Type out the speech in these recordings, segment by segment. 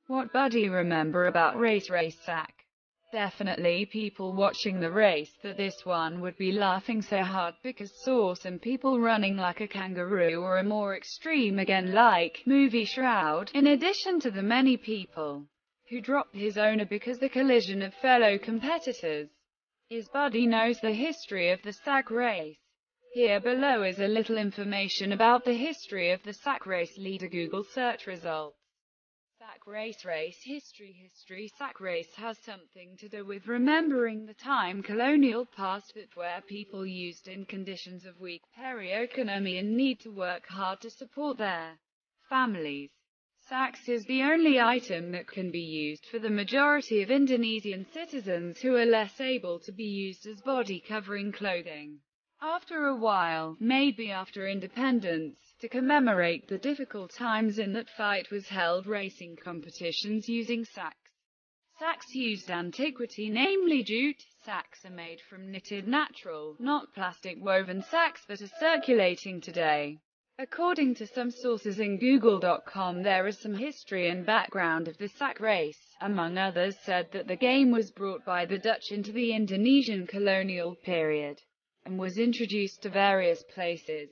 What buddy remember about race sack? Definitely people watching the race that this one would be laughing so hard because saw some people running like a kangaroo, or a more extreme again like movie Shroud, in addition to the many people who dropped his owner because the collision of fellow competitors. His buddy knows the history of the sack race. Here below is a little information about the history of the sack race. Leader Google search results. Sack race history. Sack race has something to do with remembering the time colonial past that where people used in conditions of weak peri-economy and need to work hard to support their families. Sacks is the only item that can be used for the majority of Indonesian citizens who are less able to be used as body-covering clothing. After a while, maybe after independence, to commemorate the difficult times in that fight was held racing competitions using sacks. Sacks used antiquity, namely jute. Sacks are made from knitted natural, not plastic woven sacks that are circulating today. According to some sources in Google.com, there is some history and background of the sack race. Among others said that the game was brought by the Dutch into the Indonesian colonial period and was introduced to various places.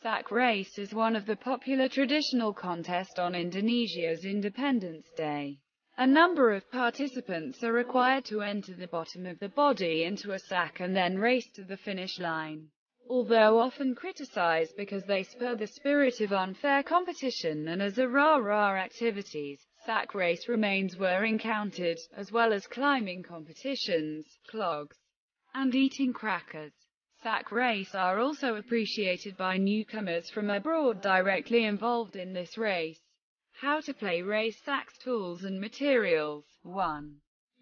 Sack race is one of the popular traditional contests on Indonesia's Independence Day. A number of participants are required to enter the bottom of the body into a sack and then race to the finish line. Although often criticized because they spur the spirit of unfair competition and as a rah-rah activities, sack race remains were encountered, as well as climbing competitions, clogs, and eating crackers. Sack race are also appreciated by newcomers from abroad directly involved in this race. How to play race sacks. Tools and materials. 1.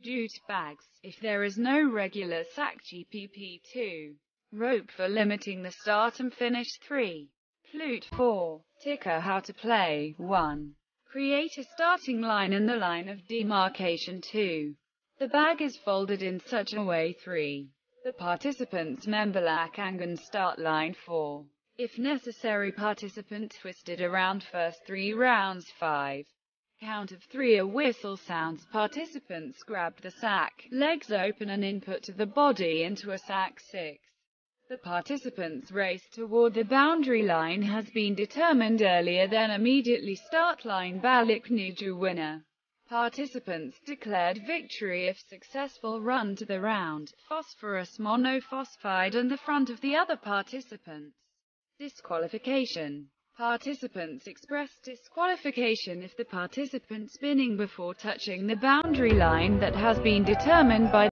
Jute bags, if there is no regular sack. GPP. 2. Rope for limiting the start and finish. 3. Flute. 4. Ticker. How to play. 1. Create a starting line and the line of demarcation. 2. The bag is folded in such a way. 3. The participants memberlak and start line. 4. If necessary, participant twisted around first 3 rounds. 5. Count of 3, a whistle sounds. Participants grab the sack, legs open and input to the body into a sack. 6. The participants' race toward the boundary line has been determined earlier than immediately start line. Balik menuju winner. Participants declared victory if successful. Run to the round. Phosphorus monophosphide on the front of the other participants. Disqualification. Participants express disqualification if the participant spinning before touching the boundary line that has been determined by